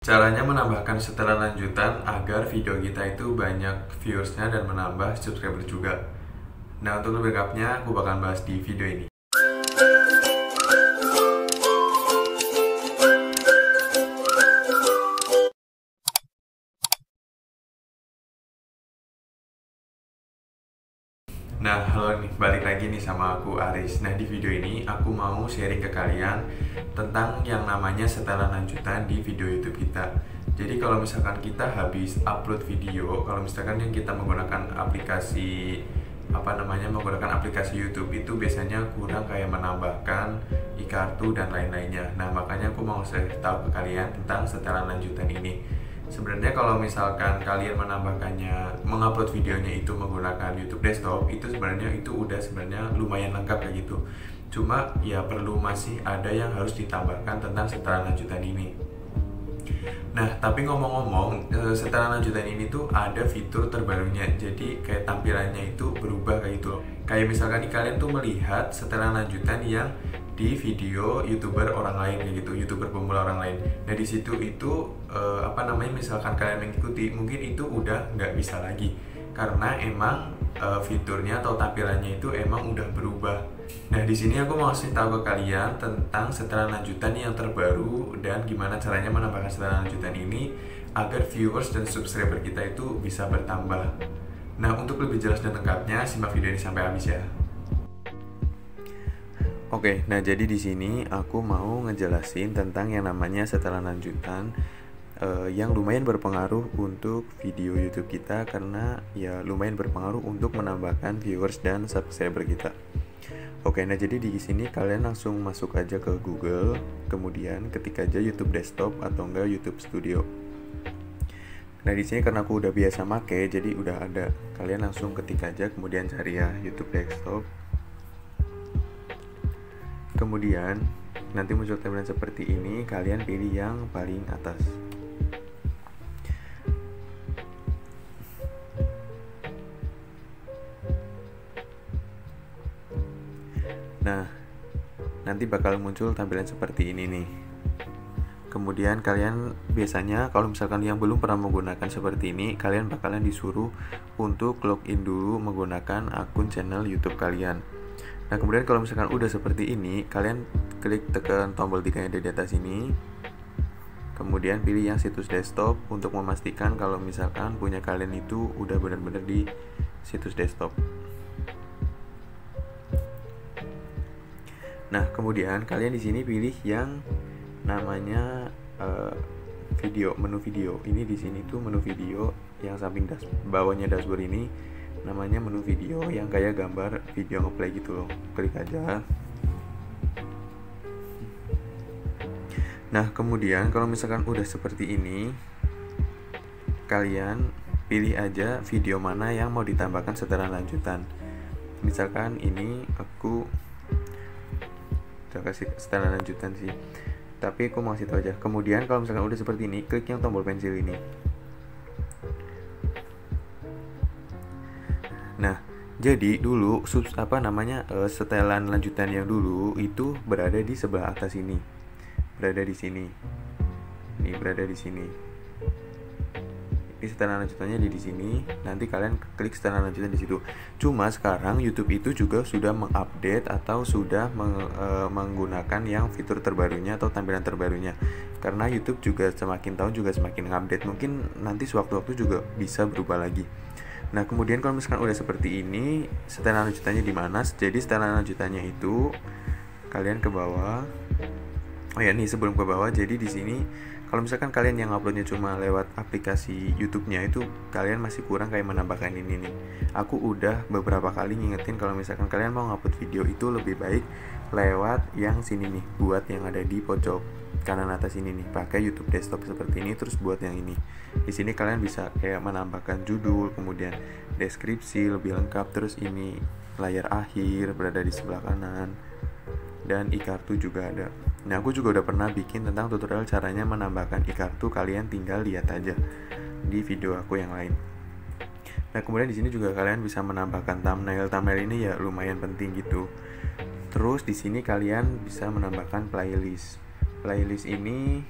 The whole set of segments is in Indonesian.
Caranya menambahkan setelan lanjutan agar video kita itu banyak viewersnya dan menambah subscriber juga. Nah, untuk lebih lengkapnya aku bakal bahas di video ini. Nah, halo nih, balik lagi nih sama aku Aris. Nah, di video ini aku mau sharing ke kalian tentang yang namanya setelan lanjutan di video YouTube kita. Jadi kalau misalkan kita habis upload video, kalau misalkan yang kita menggunakan aplikasi menggunakan aplikasi YouTube itu biasanya kurang kayak menambahkan e-kartu dan lain-lainnya. Nah, makanya aku mau share tahu ke kalian tentang setelan lanjutan ini. Sebenarnya kalau misalkan kalian mengupload videonya itu menggunakan YouTube desktop, itu sebenarnya lumayan lengkap kayak gitu. Cuma ya masih ada yang harus ditambahkan tentang setelan lanjutan ini. Nah, tapi ngomong-ngomong, setelan lanjutan ini tuh ada fitur terbarunya. Jadi kayak tampilannya itu berubah kayak gitu loh. Kayak misalkan nih, kalian tuh melihat setelan lanjutan yang di video YouTuber orang lain kayak gitu, YouTuber pemula orang lain. Nah, di situ itu misalkan kalian mengikuti, mungkin itu udah nggak bisa lagi karena emang fiturnya atau tampilannya itu emang udah berubah. Nah, di sini aku mau kasih tahu ke kalian tentang setelan lanjutan yang terbaru dan gimana caranya menambahkan setelan lanjutan ini agar viewers dan subscriber kita itu bisa bertambah. Nah, untuk lebih jelas dan lengkapnya simak video ini sampai habis ya. Oke, nah jadi di sini aku mau ngejelasin tentang yang namanya setelan lanjutan yang lumayan berpengaruh untuk video YouTube kita karena ya lumayan berpengaruh untuk menambahkan viewers dan subscriber kita. Oke, nah jadi di sini kalian langsung masuk aja ke Google, kemudian ketik aja YouTube Desktop atau enggak YouTube Studio. Nah, di sini karena aku udah biasa make, jadi udah ada. Kalian langsung ketik aja, kemudian cari ya YouTube Desktop. Kemudian nanti muncul tampilan seperti ini, kalian pilih yang paling atas. Nah, nanti bakal muncul tampilan seperti ini nih. Kemudian kalian biasanya kalau misalkan yang belum pernah menggunakan seperti ini, kalian bakalan disuruh untuk login dulu menggunakan akun channel YouTube kalian. Nah, kemudian kalau misalkan udah seperti ini, kalian klik tekan tombol 3 yang ada di atas ini. Kemudian pilih yang situs desktop untuk memastikan kalau misalkan punya kalian itu udah benar-benar di situs desktop. Nah, kemudian kalian di sini pilih yang namanya menu video. Ini di sini tuh menu video yang samping bawahnya dashboard ini namanya menu video yang kayak gambar video ngeplay gitu loh. Klik aja. Nah, kemudian kalau misalkan udah seperti ini, kalian pilih aja video mana yang mau ditambahkan setelan lanjutan. Misalkan ini aku kasih setelan lanjutan sih, tapi aku mau kasih tahu aja. Kemudian kalau misalkan udah seperti ini, klik yang tombol pensil ini. Nah, jadi dulu setelan lanjutan yang dulu itu berada di sebelah atas ini, berada di sini. Ini berada di sini. Ini setelan lanjutannya di sini. Nanti kalian klik setelan lanjutan di situ. Cuma sekarang YouTube itu juga sudah mengupdate atau sudah menggunakan yang fitur terbarunya atau tampilan terbarunya. Karena YouTube juga semakin tahun juga semakin update. Mungkin nanti sewaktu-waktu juga bisa berubah lagi. Nah, kemudian kalau misalkan udah seperti ini, setelan lanjutannya di mana? Jadi setelan lanjutannya itu kalian ke bawah. Oh ya, nih sebelum ke bawah, jadi di sini kalau misalkan kalian yang uploadnya cuma lewat aplikasi YouTube-nya itu kalian masih kurang kayak menambahkan ini nih. Aku udah beberapa kali ngingetin kalau misalkan kalian mau ngupload video itu lebih baik lewat yang sini nih, buat yang ada di pojok kanan atas ini nih, pakai YouTube Desktop seperti ini, terus buat yang ini. Di sini kalian bisa kayak menambahkan judul, kemudian deskripsi lebih lengkap, terus ini layar akhir berada di sebelah kanan, dan e-kartu juga ada. Nah, aku juga udah pernah bikin tentang tutorial caranya menambahkan e-kartu, kalian tinggal lihat aja di video aku yang lain. Nah, kemudian di sini juga kalian bisa menambahkan thumbnail. Thumbnail ini ya lumayan penting gitu. Terus di sini kalian bisa menambahkan playlist. Playlist ini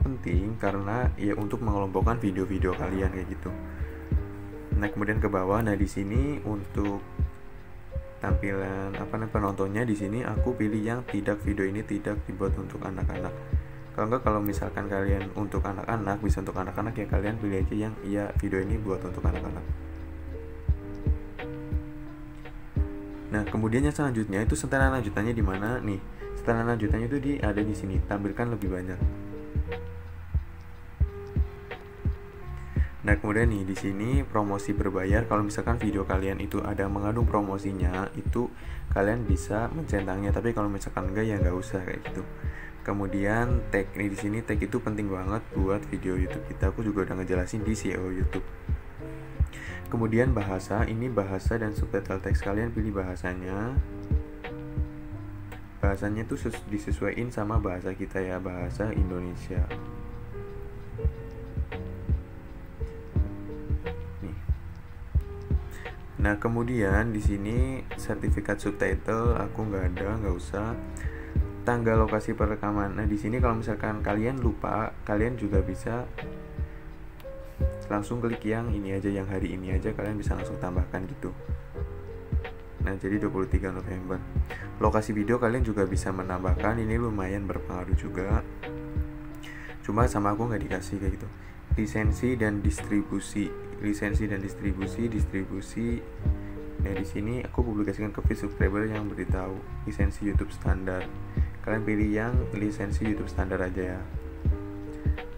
penting karena ya untuk mengelompokkan video-video kalian kayak gitu. Nah kemudian ke bawah, nah di sini untuk tampilan penontonnya, di sini aku pilih yang tidak, video ini tidak dibuat untuk anak-anak. Kalau enggak, kalau misalkan kalian untuk anak-anak, bisa untuk anak-anak ya kalian pilih aja yang iya video ini buat untuk anak-anak. Nah kemudian yang selanjutnya itu setelan lanjutannya di mana nih? Setelan lanjutannya itu ada di sini, tampilkan lebih banyak. Nah kemudian nih di sini promosi berbayar. Kalau misalkan video kalian itu ada mengandung promosinya, itu kalian bisa mencentangnya. Tapi kalau misalkan enggak ya nggak usah kayak gitu. Kemudian tag nih, di sini tag itu penting banget buat video YouTube kita. Aku juga udah ngejelasin di SEO YouTube. Kemudian bahasa, ini bahasa dan subtitle teks, kalian pilih bahasanya. Bahasanya tuh disesuaikan sama bahasa kita ya, bahasa Indonesia. Nah kemudian di sini sertifikat subtitle aku nggak usah. Tanggal lokasi perekaman. Nah di sini kalau misalkan kalian lupa, kalian juga bisa langsung klik yang ini aja, yang hari ini aja kalian bisa langsung tambahkan gitu. Nah jadi 23 November. Lokasi video kalian juga bisa menambahkan, ini lumayan berpengaruh juga. Cuma sama aku nggak dikasih kayak gitu. Lisensi dan distribusi. Nah di sini aku publikasikan ke feed subscriber yang beritahu lisensi YouTube standar. Kalian pilih yang lisensi YouTube standar aja ya.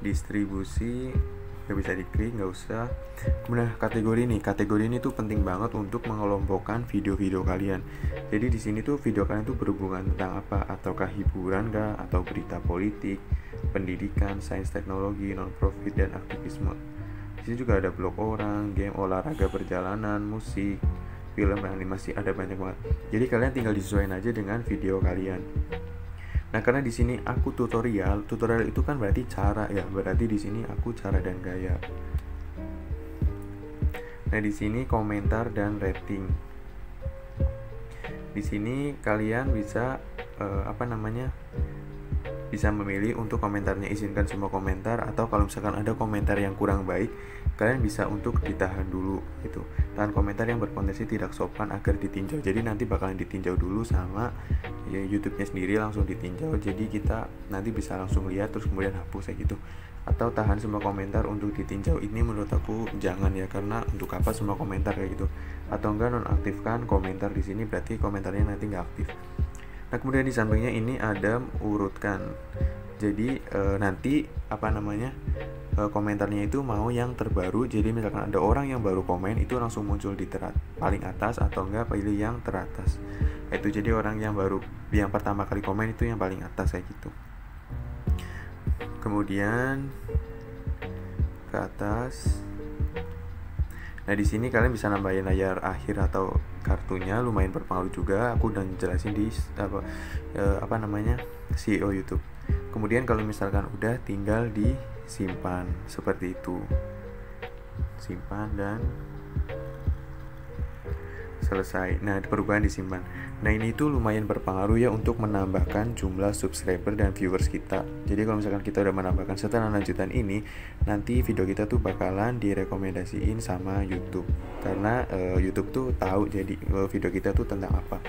Distribusi nggak bisa diklik, nggak usah. Kemudian kategori ini tuh penting banget untuk mengelompokkan video-video kalian. Jadi di sini tuh video kalian tuh berhubungan tentang apa? Ataukah hiburan kah? Atau berita politik, pendidikan, sains teknologi, non-profit, dan aktivisme. Di sini juga ada blog orang, game, olahraga, perjalanan, musik, film, animasi, ada banyak banget. Jadi kalian tinggal disesuaikan aja dengan video kalian. Nah, karena di sini aku tutorial itu kan berarti cara ya. Berarti di sini aku cara dan gaya. Nah, di sini komentar dan rating. Di sini kalian bisa bisa memilih untuk komentarnya, izinkan semua komentar, atau kalau misalkan ada komentar yang kurang baik, kalian bisa untuk ditahan dulu gitu. Tahan komentar yang berpotensi tidak sopan agar ditinjau. Jadi nanti bakalan ditinjau dulu sama ya YouTube-nya sendiri, langsung ditinjau. Jadi kita nanti bisa langsung lihat terus kemudian hapus kayak gitu. Atau tahan semua komentar untuk ditinjau. Ini menurut aku jangan ya, karena untuk apa semua komentar kayak gitu. Atau enggak nonaktifkan komentar di sini, berarti komentarnya nanti nggak aktif. Nah kemudian di sampingnya ini ada urutkan. Jadi nanti komentarnya itu mau yang terbaru. Jadi misalkan ada orang yang baru komen, itu langsung muncul di paling atas, atau enggak pilih yang teratas. Itu jadi orang yang pertama kali komen itu yang paling atas kayak gitu. Kemudian ke atas. Nah di sini kalian bisa nambahin layar akhir atau kartunya, lumayan berpengaruh juga. Aku udah jelasin di SEO YouTube. Kemudian kalau misalkan udah, tinggal disimpan seperti itu. Simpan dan selesai. Nah perubahan disimpan. Nah ini tuh lumayan berpengaruh ya untuk menambahkan jumlah subscriber dan viewers kita. Jadi kalau misalkan kita udah menambahkan setelan lanjutan ini, nanti video kita tuh bakalan direkomendasiin sama YouTube. Karena YouTube tuh tahu jadi video kita tuh tentang apa.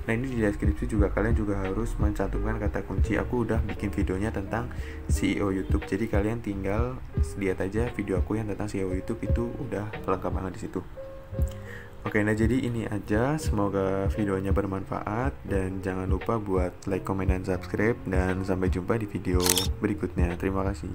Nah ini di deskripsi juga kalian juga harus mencantumkan kata kunci. Aku udah bikin videonya tentang SEO YouTube. Jadi kalian tinggal lihat aja video aku yang tentang SEO YouTube, itu udah lengkap banget di situ. Oke, nah jadi ini aja. Semoga videonya bermanfaat, dan jangan lupa buat like, comment, dan subscribe. Dan sampai jumpa di video berikutnya. Terima kasih.